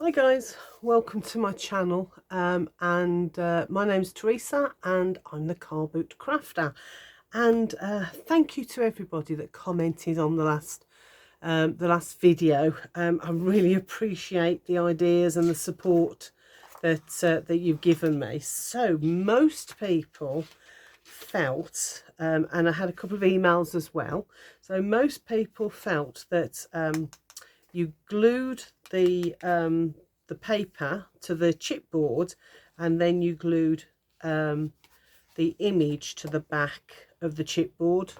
Hi guys, welcome to my channel my name's Teresa and I'm the Carbootcrafter, and thank you to everybody that commented on the last video. I really appreciate the ideas and the support that you've given me. So most people felt, and I had a couple of emails as well, so most people felt that you glued the paper to the chipboard, and then you glued the image to the back of the chipboard.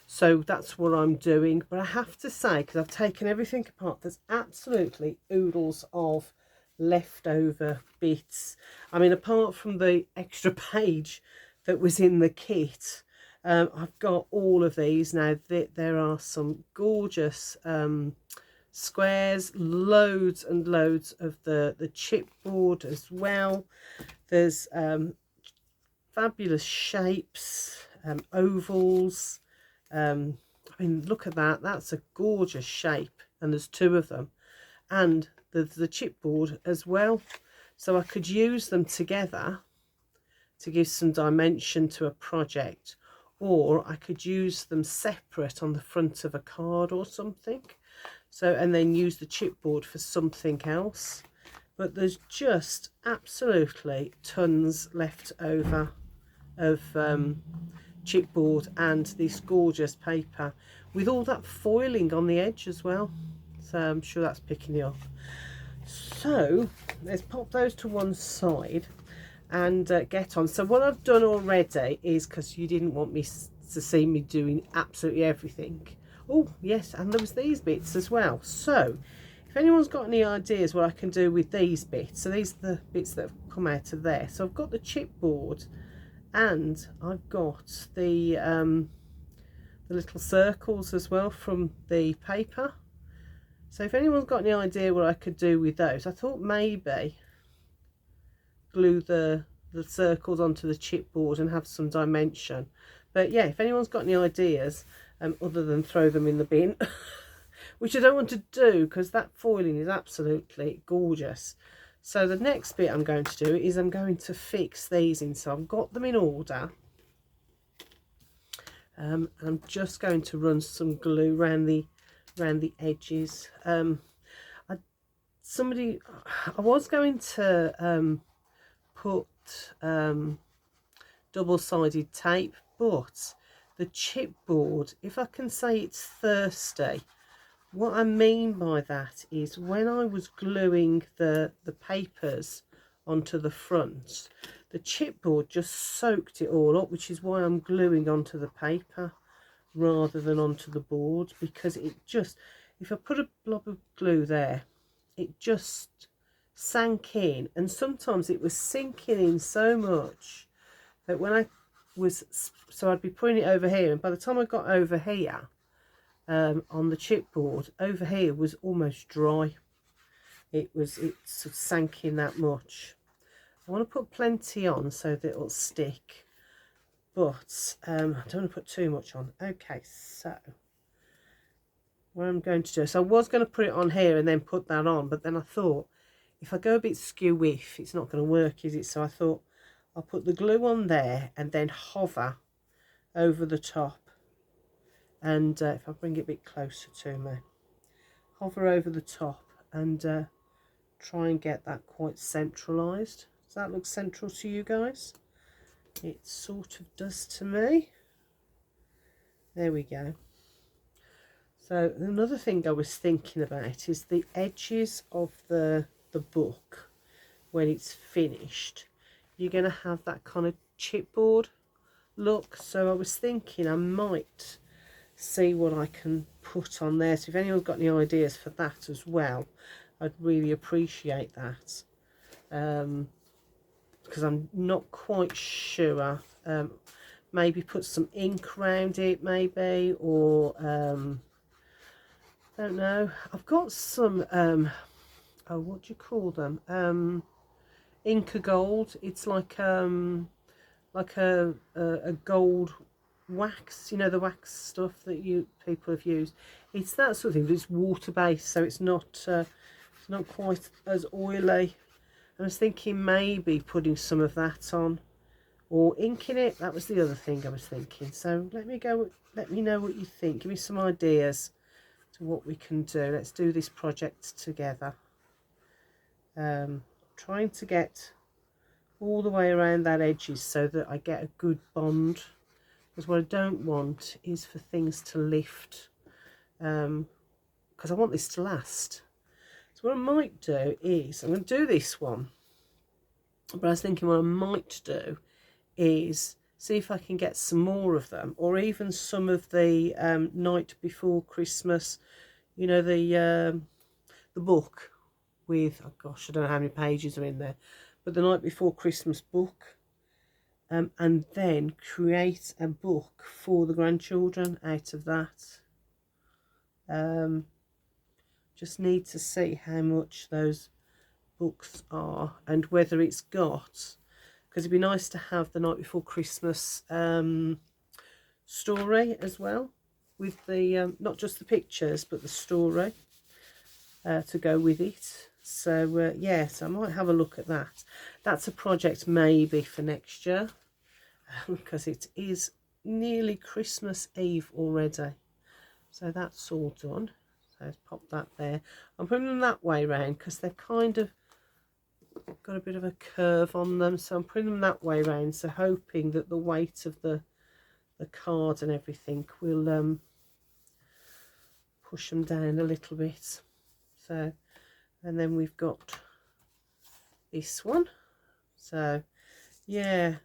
So that's what I'm doing. But I have to say, because I've taken everything apart, there's absolutely oodles of leftover bits. I mean, apart from the extra page that was in the kit, I've got all of these now. There are some gorgeous squares, loads and loads of the chipboard as well. There's fabulous shapes, ovals. I mean, look at that, that's a gorgeous shape, and there's two of them, and there's the chipboard as well, so I could use them together to give some dimension to a project, or I could use them separate on the front of a card or something. So, and then use the chipboard for something else. But there's just absolutely tons left over of chipboard and this gorgeous paper with all that foiling on the edge as well. So I'm sure that's picking it up. So let's pop those to one side and get on. So what I've done already is, because you didn't want me to see me doing absolutely everything. Oh yes, and there was these bits as well. So if anyone's got any ideas what I can do with these bits, so these are the bits that have come out of there. So I've got the chipboard, and I've got the little circles as well from the paper. So if anyone's got any idea what I could do with those, I thought maybe glue the circles onto the chipboard and have some dimension. But yeah, if anyone's got any ideas, other than throw them in the bin, which I don't want to do because that foiling is absolutely gorgeous. So the next bit I'm going to do is I'm going to fix these in. So I've got them in order. I'm just going to run some glue around the edges. I was going to put double-sided tape, but the chipboard, if I can say it's thirsty, what I mean by that is when I was gluing the papers onto the front, the chipboard just soaked it all up, which is why I'm gluing onto the paper rather than onto the board, because it just, if I put a blob of glue there, it just sank in, and sometimes it was sinking in so much that when I was, so I'd be putting it over here, and by the time I got over here on the chipboard, over here was almost dry. It sort of sank in that much. I want to put plenty on so that it'll stick, but I don't want to put too much on. Okay, so what I'm going to do, so I was going to put it on here and then put that on, but then I thought if I go a bit skew whiff, it's not going to work, is it? So I thought I'll put the glue on there and then hover over the top, and if I bring it a bit closer to me, hover over the top and try and get that quite centralised. Does that look central to you guys? It sort of does to me. There we go. So another thing I was thinking about is the edges of the book. When it's finished, you're going to have that kind of chipboard look. So I was thinking I might see what I can put on there. So if anyone's got any ideas for that as well, I'd really appreciate that, because I'm not quite sure. Maybe put some ink around it, maybe, or don't know. I've got some oh, what do you call them, Inca gold. It's like a gold wax, you know, the wax stuff that people have used. It's that sort of thing, but it's water based, so it's not It's not quite as oily. I was thinking maybe putting some of that on or inking it. That was the other thing I was thinking. So let me know what you think. Give me some ideas to what we can do. Let's do this project together. Trying to get all the way around that edges so that I get a good bond, because what I don't want is for things to lift, because I want this to last. So what I might do is, I'm going to do this one, but I was thinking what I might do is see if I can get some more of them, or even some of the Night Before Christmas, you know, the book with, oh gosh, I don't know how many pages are in there, but the Night Before Christmas book, and then create a book for the grandchildren out of that. Just need to see how much those books are and whether it's got, because it'd be nice to have the Night Before Christmas story as well, with the not just the pictures but the story to go with it. So yes, I might have a look at that. That's a project maybe for next year, because it is nearly Christmas Eve already. So that's all done. So let's pop that there. I'm putting them that way round because they're kind of got a bit of a curve on them, so I'm putting them that way round, so hoping that the weight of the card and everything will push them down a little bit. So, and then we've got this one. So yeah,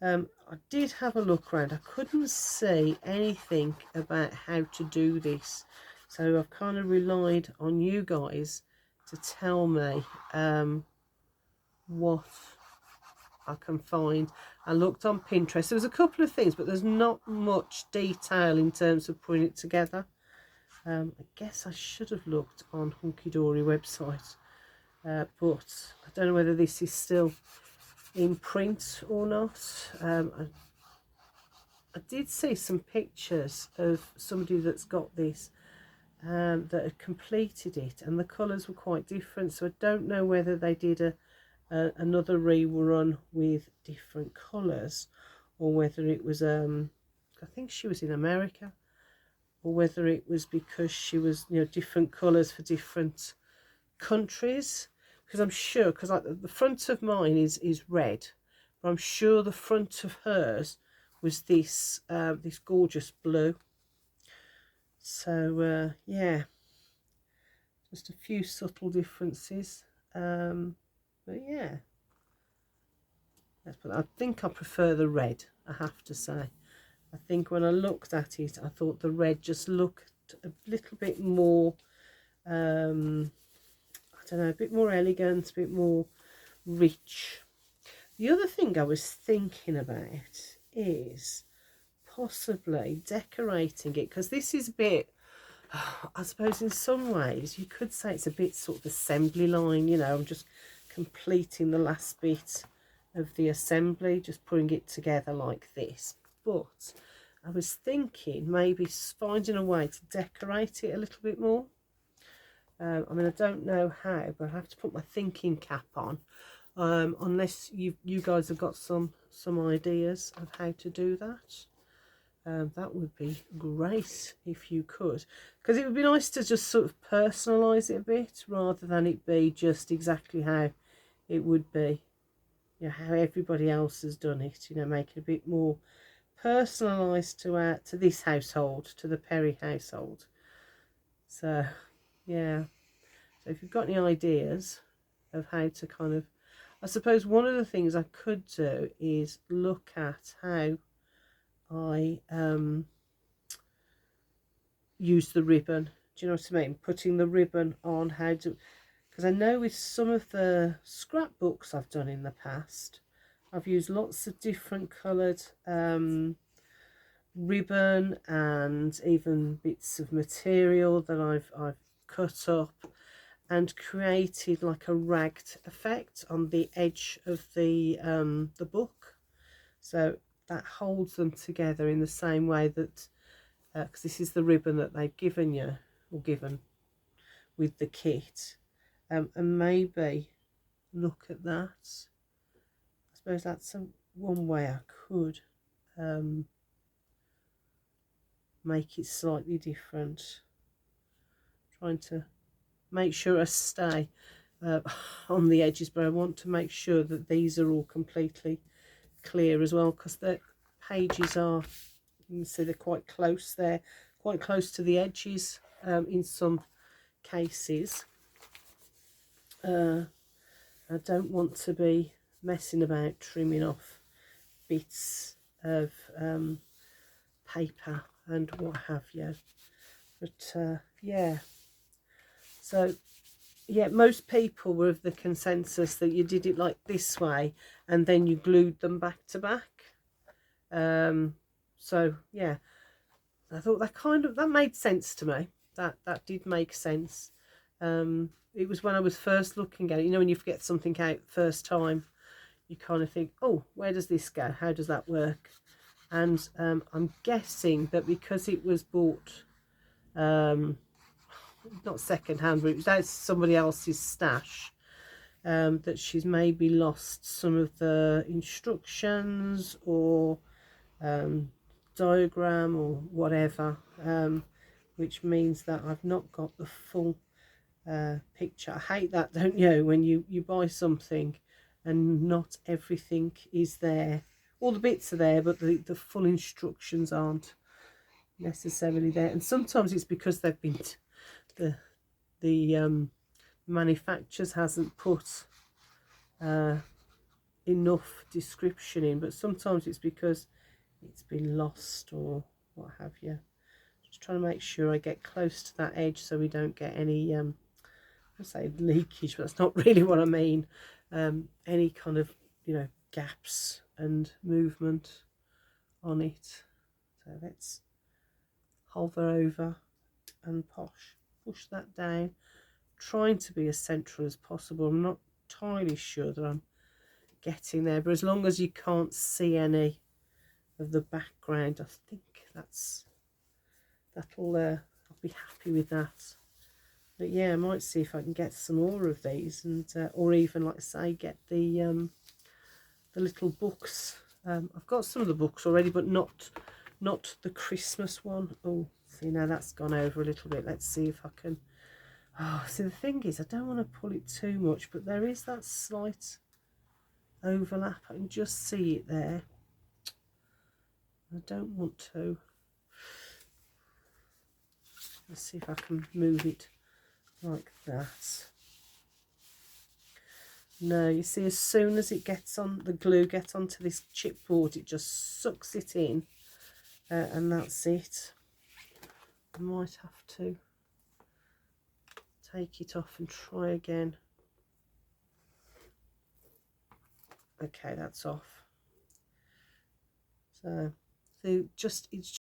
I did have a look around. I couldn't see anything about how to do this, so I've kind of relied on you guys to tell me what I can find. I looked on Pinterest. There was a couple of things, but there's not much detail in terms of putting it together. I guess I should have looked on Hunky Dory website, but I don't know whether this is still in print or not. I did see some pictures of somebody that's got this, that had completed it, and the colours were quite different, so I don't know whether they did another rerun with different colours, or whether it was I think she was in America, or whether it was because she was, you know, different colours for different countries, because I'm sure, because like the front of mine is red, but I'm sure the front of hers was this this gorgeous blue. So yeah, just a few subtle differences, but yeah, I think I prefer the red, I have to say. I think when I looked at it, I thought the red just looked a little bit more, I don't know, a bit more elegant, a bit more rich. The other thing I was thinking about is possibly decorating it, because this is a bit, I suppose in some ways you could say it's a bit sort of assembly line, you know, I'm just completing the last bit of the assembly, just putting it together like this. But I was thinking maybe finding a way to decorate it a little bit more. I mean, I don't know how, but I have to put my thinking cap on, unless you guys have got some ideas of how to do that. That would be great if you could, because it would be nice to just sort of personalise it a bit, rather than it be just exactly how it would be, you know, how everybody else has done it, you know, make it a bit more personalised to this household, to the Perry household. So yeah, so if you've got any ideas of how to kind of, I suppose one of the things I could do is look at how I use the ribbon. Do you know what I mean? Putting the ribbon on, how to, because I know with some of the scrapbooks I've done in the past, I've used lots of different coloured ribbon, and even bits of material that I've cut up and created like a ragged effect on the edge of the book, so that holds them together in the same way that, because this is the ribbon that they've given you, or given with the kit, and maybe look at that. I suppose that's one way I could make it slightly different, trying to make sure I stay on the edges, but I want to make sure that these are all completely clear as well, because the pages are, you can see they're quite close there, quite close to the edges in some cases. I don't want to be messing about trimming off bits of paper and what have you, but yeah, so yeah, most people were of the consensus that you did it like this way and then you glued them back to back. So yeah, I thought that made sense to me. That did make sense. It was when I was first looking at it, you know, when you forget something out first time, you kind of think, oh, where does this go? How does that work? And I'm guessing that because it was bought, not second hand, but it was out somebody else's stash, that she's maybe lost some of the instructions or diagram or whatever, which means that I've not got the full picture. I hate that, don't you, when you buy something and not everything is there. All the bits are there, but the full instructions aren't necessarily there. And sometimes it's because they've been the manufacturers hasn't put enough description in, but sometimes it's because it's been lost or what have you. Just trying to make sure I get close to that edge so we don't get any I say leakage, but that's not really what I mean. Any kind of, you know, gaps and movement on it. So let's hover over and push that down, trying to be as central as possible. I'm not entirely sure that I'm getting there, but as long as you can't see any of the background, I think that'll I'll be happy with that. But yeah, I might see if I can get some more of these, and or even, like I say, get the little books. I've got some of the books already, but not the Christmas one. Oh, see, now that's gone over a little bit. Let's see if I can. Oh, see, the thing is, I don't want to pull it too much, but there is that slight overlap. I can just see it there. I don't want to. Let's see if I can move it like that. No, you see, as soon as it gets on, the glue gets onto this chipboard, it just sucks it in, and that's it. I might have to take it off and try again. Okay, that's off. So it's